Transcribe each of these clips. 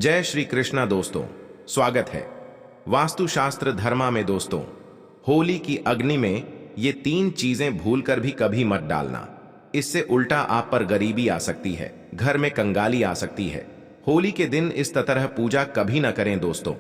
जय श्री कृष्णा दोस्तों, स्वागत है वास्तुशास्त्र धर्मा में। दोस्तों, होली की अग्नि में ये 3 चीजें भूलकर भी कभी मत डालना। इससे उल्टा आप पर गरीबी आ सकती है, घर में कंगाली आ सकती है। होली के दिन इस तरह पूजा कभी न करें दोस्तों।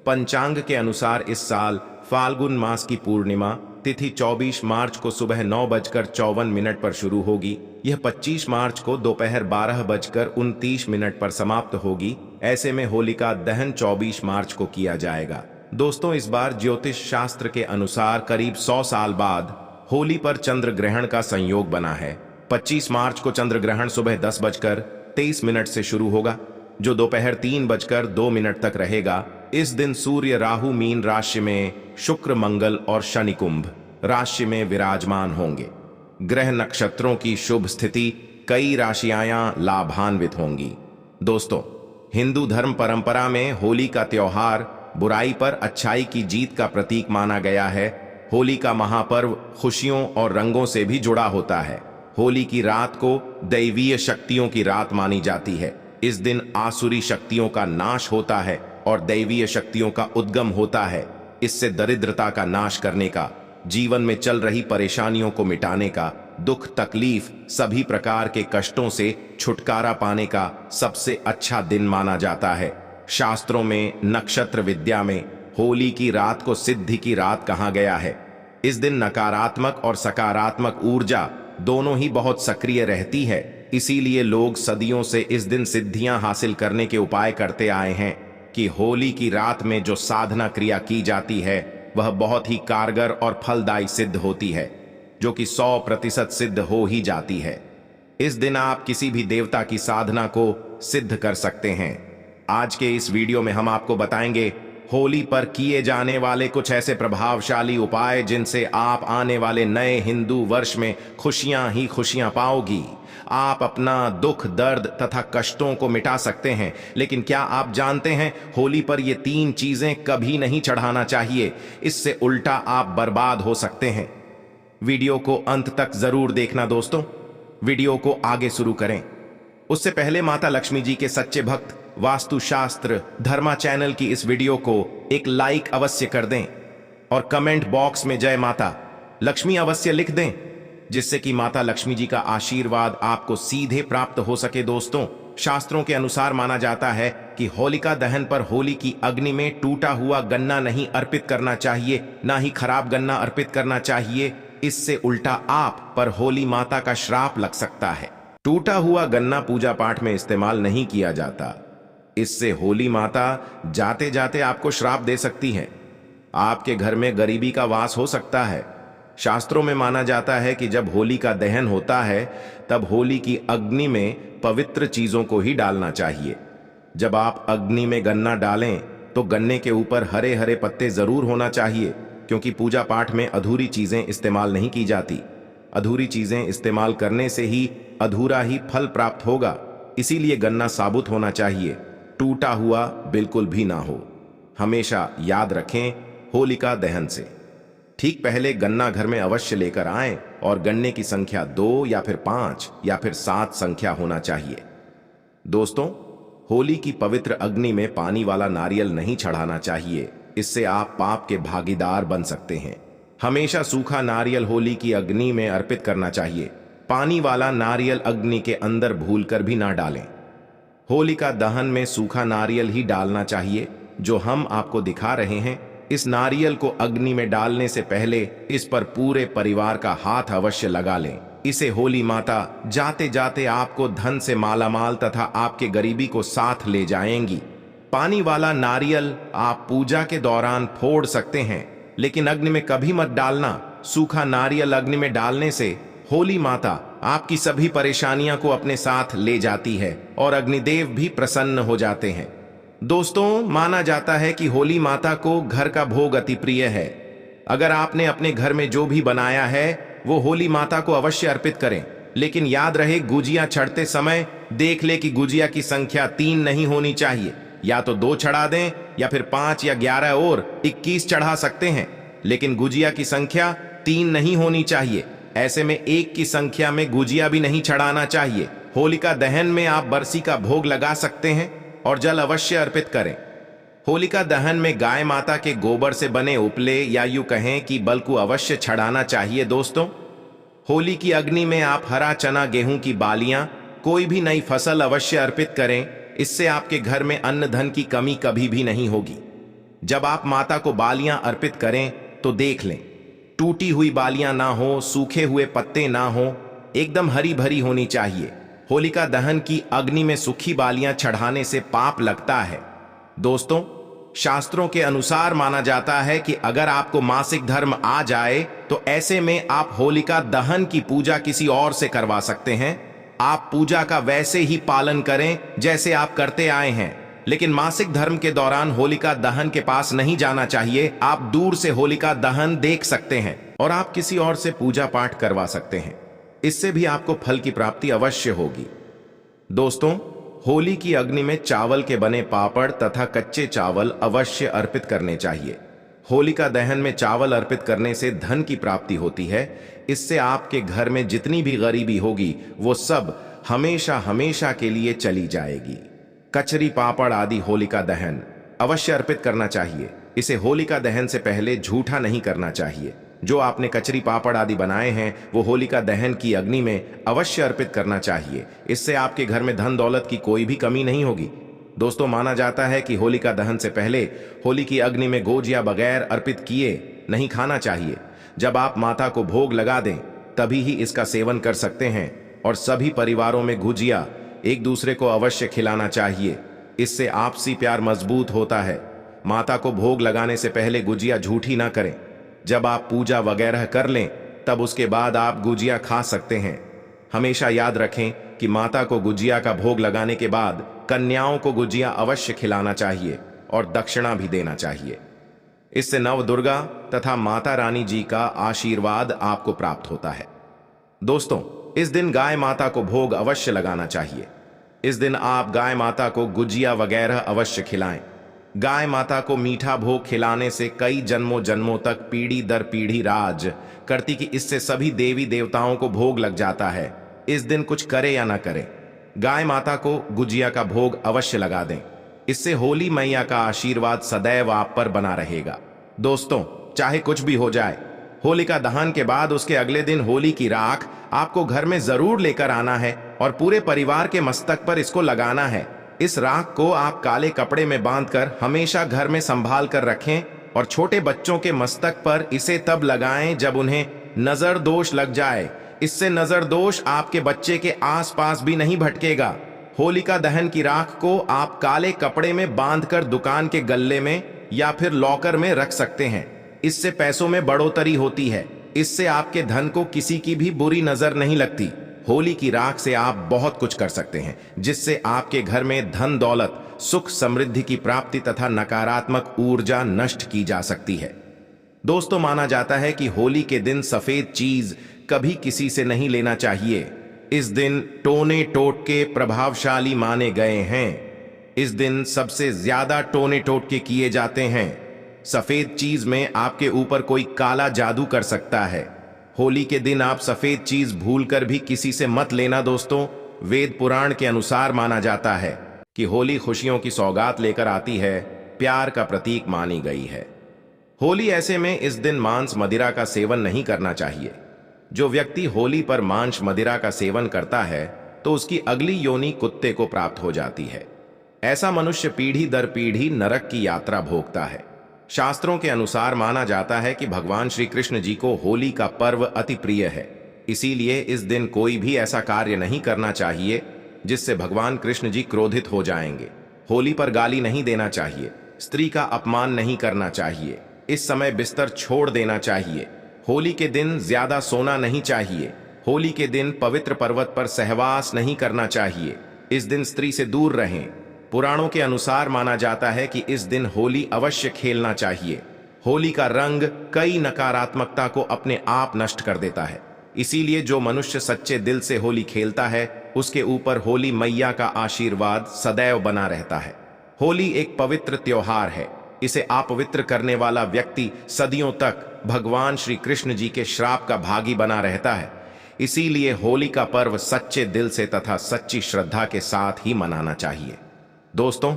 पंचांग के अनुसार इस साल फाल्गुन मास की पूर्णिमा तिथि 24 मार्च को सुबह 9:54 पर शुरू होगी। यह 25 मार्च को दोपहर 12:29 पर समाप्त होगी। ऐसे में होलिका दहन 24 मार्च को किया जाएगा। दोस्तों, इस बार ज्योतिष शास्त्र के अनुसार करीब 100 साल बाद होली पर चंद्र ग्रहण का संयोग बना है। 25 मार्च को चंद्र ग्रहण सुबह 10:23 से शुरू होगा, जो दोपहर 3:02 तक रहेगा। इस दिन सूर्य राहु मीन राशि में, शुक्र मंगल और शनि कुंभ राशि में विराजमान होंगे। ग्रह नक्षत्रों की शुभ स्थिति, कई राशियां लाभान्वित होंगी। दोस्तों, हिंदू धर्म परंपरा में होली का त्योहार बुराई पर अच्छाई की जीत का प्रतीक माना गया है। होली का महापर्व खुशियों और रंगों से भी जुड़ा होता है। होली की रात को दैवीय शक्तियों की रात मानी जाती है। इस दिन आसुरी शक्तियों का नाश होता है और दैवीय शक्तियों का उद्गम होता है। इससे दरिद्रता का नाश करने का, जीवन में चल रही परेशानियों को मिटाने का, दुख तकलीफ सभी प्रकार के कष्टों से छुटकारा पाने का सबसे अच्छा दिन माना जाता है। शास्त्रों में, नक्षत्र विद्या में होली की रात को सिद्धि की रात कहा गया है। इस दिन नकारात्मक और सकारात्मक ऊर्जा दोनों ही बहुत सक्रिय रहती है। इसीलिए लोग सदियों से इस दिन सिद्धियां हासिल करने के उपाय करते आए हैं कि होली की रात में जो साधना क्रिया की जाती है वह बहुत ही कारगर और फलदायी सिद्ध होती है, जो कि 100% सिद्ध हो ही जाती है। इस दिन आप किसी भी देवता की साधना को सिद्ध कर सकते हैं। आज के इस वीडियो में हम आपको बताएंगे होली पर किए जाने वाले कुछ ऐसे प्रभावशाली उपाय जिनसे आप आने वाले नए हिंदू वर्ष में खुशियां ही खुशियां पाओगी। आप अपना दुख, दर्द तथा कष्टों को मिटा सकते हैं। लेकिन क्या आप जानते हैं, होली पर ये 3 चीजें कभी नहीं चढ़ाना चाहिए। इससे उल्टा आप बर्बाद हो सकते हैं। वीडियो को अंत तक जरूर देखना दोस्तों। वीडियो को आगे शुरू करें उससे पहले माता लक्ष्मी जी के सच्चे भक्त वास्तुशास्त्र धर्मा चैनल की इस वीडियो को एक लाइक अवश्य कर दें और कमेंट बॉक्स में जय माता लक्ष्मी अवश्य लिख दें, जिससे कि माता लक्ष्मी जी का आशीर्वाद आपको सीधे प्राप्त हो सके। दोस्तों, शास्त्रों के अनुसार माना जाता है कि होलिका दहन पर होली की अग्नि में टूटा हुआ गन्ना नहीं अर्पित करना चाहिए, ना ही खराब गन्ना अर्पित करना चाहिए। इससे उल्टा आप पर होली माता का श्राप लग सकता है। टूटा हुआ गन्ना पूजा पाठ में इस्तेमाल नहीं किया जाता। इससे होली माता जाते जाते आपको श्राप दे सकती है। आपके घर में गरीबी का वास हो सकता है। शास्त्रों में माना जाता है कि जब होली का दहन होता है तब होली की अग्नि में पवित्र चीजों को ही डालना चाहिए। जब आप अग्नि में गन्ना डालें तो गन्ने के ऊपर हरे हरे पत्ते जरूर होना चाहिए, क्योंकि पूजा पाठ में अधूरी चीजें इस्तेमाल नहीं की जाती। अधूरी चीजें इस्तेमाल करने से ही अधूरा ही फल प्राप्त होगा। इसीलिए गन्ना साबुत होना चाहिए, टूटा हुआ बिल्कुल भी ना हो। हमेशा याद रखें, होलिका दहन से ठीक पहले गन्ना घर में अवश्य लेकर आएं और गन्ने की संख्या 2 या फिर 5 या फिर 7 संख्या होना चाहिए। दोस्तों, होली की पवित्र अग्नि में पानी वाला नारियल नहीं चढ़ाना चाहिए। इससे आप पाप के भागीदार बन सकते हैं। हमेशा सूखा नारियल होली की अग्नि में अर्पित करना चाहिए। पानी वाला नारियल अग्नि के अंदर भूलकर भी ना डालें। होलिका दहन में सूखा नारियल ही डालना चाहिए, जो हम आपको दिखा रहे हैं। इस नारियल को अग्नि में डालने से पहले इस पर पूरे परिवार का हाथ अवश्य लगा लें। इसे होली माता जाते जाते आपको धन से मालामाल तथा आपके गरीबी को साथ ले जाएंगी। पानी वाला नारियल आप पूजा के दौरान फोड़ सकते हैं, लेकिन अग्नि में कभी मत डालना। सूखा नारियल अग्नि में डालने से होली माता आपकी सभी परेशानियां को अपने साथ ले जाती है और अग्निदेव भी प्रसन्न हो जाते हैं। दोस्तों, माना जाता है कि होली माता को घर का भोग अति प्रिय है। अगर आपने अपने घर में जो भी बनाया है वो होली माता को अवश्य अर्पित करें। लेकिन याद रहे, गुजिया चढ़ते समय देख ले कि गुजिया की संख्या 3 नहीं होनी चाहिए। या तो 2 चढ़ा दें या फिर 5 या 11 और 21 चढ़ा सकते हैं, लेकिन गुजिया की संख्या 3 नहीं होनी चाहिए। ऐसे में 1 की संख्या में गुजिया भी नहीं चढ़ाना चाहिए। होलिका दहन में आप बरसी का भोग लगा सकते हैं। और जल अवश्य अर्पित करें। होलिका दहन में गाय माता के गोबर से बने उपले या यूं कहें कि बल को अवश्य छड़ाना चाहिए दोस्तों। होली की अग्नि में आप हरा चना, गेहूं की बालियां, कोई भी नई फसल अवश्य अर्पित करें। इससे आपके घर में अन्न धन की कमी कभी भी नहीं होगी। जब आप माता को बालियां अर्पित करें तो देख लें, टूटी हुई बालियां ना हो, सूखे हुए पत्ते ना हो, एकदम हरी भरी होनी चाहिए। होलिका दहन की अग्नि में सूखी बालियां चढ़ाने से पाप लगता है। दोस्तों, शास्त्रों के अनुसार माना जाता है कि अगर आपको मासिक धर्म आ जाए तो ऐसे में आप होलिका दहन की पूजा किसी और से करवा सकते हैं। आप पूजा का वैसे ही पालन करें जैसे आप करते आए हैं, लेकिन मासिक धर्म के दौरान होलिका दहन के पास नहीं जाना चाहिए। आप दूर से होलिका दहन देख सकते हैं और आप किसी और से पूजा पाठ करवा सकते हैं। इससे भी आपको फल की प्राप्ति अवश्य होगी। दोस्तों, होली की अग्नि में चावल के बने पापड़ तथा कच्चे चावल अवश्य अर्पित करने चाहिए। होलिका दहन में चावल अर्पित करने से धन की प्राप्ति होती है। इससे आपके घर में जितनी भी गरीबी होगी वो सब हमेशा हमेशा के लिए चली जाएगी। कचरी, पापड़ आदि होलिका दहन अवश्य अर्पित करना चाहिए। इसे होलिका दहन से पहले झूठा नहीं करना चाहिए। जो आपने कचरी, पापड़ आदि बनाए हैं वो होलिका दहन की अग्नि में अवश्य अर्पित करना चाहिए। इससे आपके घर में धन दौलत की कोई भी कमी नहीं होगी। दोस्तों, माना जाता है कि होलिका दहन से पहले होली की अग्नि में गोजिया बगैर अर्पित किए नहीं खाना चाहिए। जब आप माता को भोग लगा दें तभी ही इसका सेवन कर सकते हैं। और सभी परिवारों में गुजिया एक दूसरे को अवश्य खिलाना चाहिए। इससे आपसी प्यार मजबूत होता है। माता को भोग लगाने से पहले गुजिया झूठी ना करें। जब आप पूजा वगैरह कर लें तब उसके बाद आप गुजिया खा सकते हैं। हमेशा याद रखें कि माता को गुजिया का भोग लगाने के बाद कन्याओं को गुजिया अवश्य खिलाना चाहिए और दक्षिणा भी देना चाहिए। इससे नव दुर्गा तथा माता रानी जी का आशीर्वाद आपको प्राप्त होता है। दोस्तों, इस दिन गाय माता को भोग अवश्य लगाना चाहिए। इस दिन आप गाय माता को गुजिया वगैरह अवश्य खिलाएं। गाय माता को मीठा भोग खिलाने से कई जन्मों जन्मों तक पीढ़ी दर पीढ़ी राज करती कि इससे सभी देवी देवताओं को भोग लग जाता है। इस दिन कुछ करे या ना करे, गाय माता को गुजिया का भोग अवश्य लगा दें। इससे होली मैया का आशीर्वाद सदैव आप पर बना रहेगा। दोस्तों, चाहे कुछ भी हो जाए, होलिका दहन के बाद उसके अगले दिन होली की राख आपको घर में जरूर लेकर आना है और पूरे परिवार के मस्तक पर इसको लगाना है। इस राख को आप काले कपड़े में बांधकर हमेशा घर में संभाल कर रखें और छोटे बच्चों के मस्तक पर इसे तब लगाएं जब उन्हें नजर दोष लग जाए। इससे नजर दोष आपके बच्चे के आसपास भी नहीं भटकेगा। होलिका दहन की राख को आप काले कपड़े में बांधकर दुकान के गल्ले में या फिर लॉकर में रख सकते हैं। इससे पैसों में बढ़ोतरी होती है। इससे आपके धन को किसी की भी बुरी नजर नहीं लगती। होली की राख से आप बहुत कुछ कर सकते हैं, जिससे आपके घर में धन दौलत, सुख समृद्धि की प्राप्ति तथा नकारात्मक ऊर्जा नष्ट की जा सकती है। दोस्तों, माना जाता है कि होली के दिन सफेद चीज कभी किसी से नहीं लेना चाहिए। इस दिन टोने टोटके प्रभावशाली माने गए हैं। इस दिन सबसे ज्यादा टोने टोटके किए जाते हैं। सफेद चीज में आपके ऊपर कोई काला जादू कर सकता है। होली के दिन आप सफेद चीज भूलकर भी किसी से मत लेना। दोस्तों, वेद पुराण के अनुसार माना जाता है कि होली खुशियों की सौगात लेकर आती है, प्यार का प्रतीक मानी गई है। होली ऐसे में इस दिन मांस मदिरा का सेवन नहीं करना चाहिए। जो व्यक्ति होली पर मांस मदिरा का सेवन करता है तो उसकी अगली योनि कुत्ते को प्राप्त हो जाती है। ऐसा मनुष्य पीढ़ी दर पीढ़ी नरक की यात्रा भोगता है। शास्त्रों के अनुसार माना जाता है कि भगवान श्री कृष्ण जी को होली का पर्व अति प्रिय है। इसीलिए इस दिन कोई भी ऐसा कार्य नहीं करना चाहिए जिससे भगवान कृष्ण जी क्रोधित हो जाएंगे। होली पर गाली नहीं देना चाहिए, स्त्री का अपमान नहीं करना चाहिए, इस समय बिस्तर छोड़ देना चाहिए। होली के दिन ज्यादा सोना नहीं चाहिए। होली के दिन पवित्र पर्वत पर सहवास नहीं करना चाहिए। इस दिन स्त्री से दूर रहें। पुराणों के अनुसार माना जाता है कि इस दिन होली अवश्य खेलना चाहिए। होली का रंग कई नकारात्मकता को अपने आप नष्ट कर देता है। इसीलिए जो मनुष्य सच्चे दिल से होली खेलता है उसके ऊपर होली मैया का आशीर्वाद सदैव बना रहता है। होली एक पवित्र त्योहार है। इसे अपवित्र करने वाला व्यक्ति सदियों तक भगवान श्री कृष्ण जी के श्राप का भागी बना रहता है। इसीलिए होली का पर्व सच्चे दिल से तथा सच्ची श्रद्धा के साथ ही मनाना चाहिए। दोस्तों,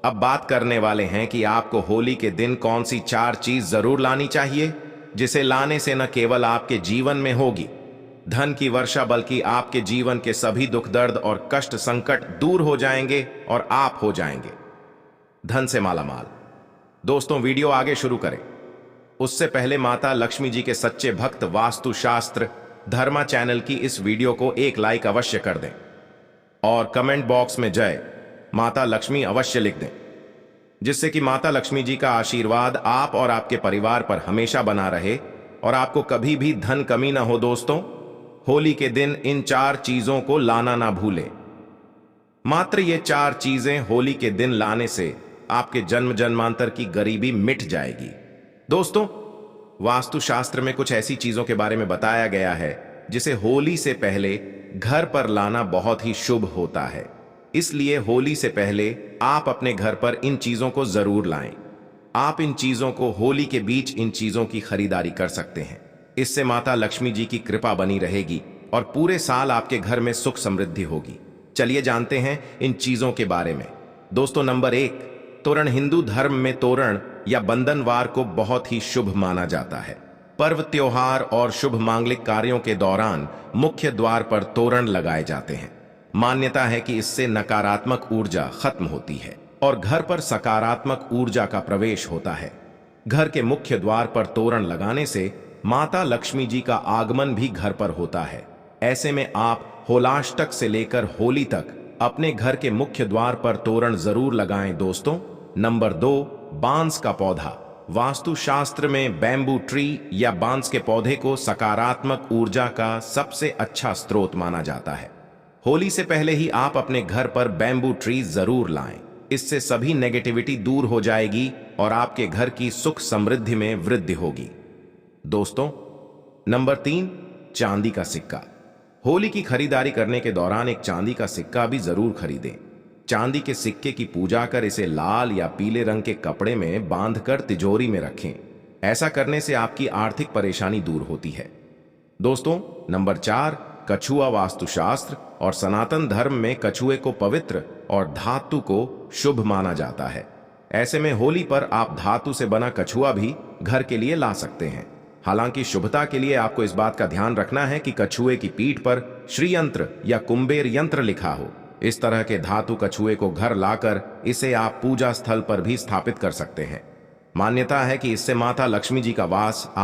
अब बात करने वाले हैं कि आपको होली के दिन कौन सी 4 चीज जरूर लानी चाहिए, जिसे लाने से न केवल आपके जीवन में होगी धन की वर्षा, बल्कि आपके जीवन के सभी दुख दर्द और कष्ट संकट दूर हो जाएंगे और आप हो जाएंगे धन से मालामाल। दोस्तों, वीडियो आगे शुरू करें उससे पहले माता लक्ष्मी जी के सच्चे भक्त वास्तुशास्त्र धर्मा चैनल की इस वीडियो को एक लाइक अवश्य कर दें और कमेंट बॉक्स में जय माता लक्ष्मी अवश्य लिख दें, जिससे कि माता लक्ष्मी जी का आशीर्वाद आप और आपके परिवार पर हमेशा बना रहे और आपको कभी भी धन कमी ना हो। दोस्तों, होली के दिन इन 4 चीजों को लाना ना भूलें। मात्र ये 4 चीजें होली के दिन लाने से आपके जन्म जन्मांतर की गरीबी मिट जाएगी। दोस्तों, वास्तुशास्त्र में कुछ ऐसी चीजों के बारे में बताया गया है जिसे होली से पहले घर पर लाना बहुत ही शुभ होता है। इसलिए होली से पहले आप अपने घर पर इन चीजों को जरूर लाएं। आप इन चीजों को होली के बीच इन चीजों की खरीदारी कर सकते हैं। इससे माता लक्ष्मी जी की कृपा बनी रहेगी और पूरे साल आपके घर में सुख समृद्धि होगी। चलिए जानते हैं इन चीजों के बारे में। दोस्तों, नंबर 1, तोरण। हिंदू धर्म में तोरण या बंधनवार को बहुत ही शुभ माना जाता है। पर्व, त्योहार और शुभ मांगलिक कार्यों के दौरान मुख्य द्वार पर तोरण लगाए जाते हैं। मान्यता है कि इससे नकारात्मक ऊर्जा खत्म होती है और घर पर सकारात्मक ऊर्जा का प्रवेश होता है। घर के मुख्य द्वार पर तोरण लगाने से माता लक्ष्मी जी का आगमन भी घर पर होता है। ऐसे में आप होलाष्टक से लेकर होली तक अपने घर के मुख्य द्वार पर तोरण जरूर लगाएं। दोस्तों, नंबर 2, बांस का पौधा। वास्तुशास्त्र में बैम्बू ट्री या बांस के पौधे को सकारात्मक ऊर्जा का सबसे अच्छा स्रोत माना जाता है। होली से पहले ही आप अपने घर पर बैम्बू ट्री जरूर लाएं। इससे सभी नेगेटिविटी दूर हो जाएगी और आपके घर की सुख समृद्धि में वृद्धि होगी। दोस्तों, नंबर 3, चांदी का सिक्का। होली की खरीदारी करने के दौरान एक चांदी का सिक्का भी जरूर खरीदें। चांदी के सिक्के की पूजा कर इसे लाल या पीले रंग के कपड़े में बांधकर तिजोरी में रखें। ऐसा करने से आपकी आर्थिक परेशानी दूर होती है। दोस्तों, नंबर 4, कछुआ। वास्तुशास्त्र और सनातन धर्म में कछुए को पवित्र और धातु को शुभ माना जाता है। ऐसे में होली पर आप धातु से बना कछुआ भी घर के लिए ला सकते हैं। हालांकि शुभता के लिए आपको इस बात का ध्यान रखना है कि कछुए की पीठ पर श्री यंत्र या कुंबेर यंत्र लिखा हो। इस तरह के धातु कछुए को घर लाकर इसे आप पूजा स्थल पर भी स्थापित कर सकते हैं। मान्यता है कि इससे माता लक्ष्मी जी का वास आप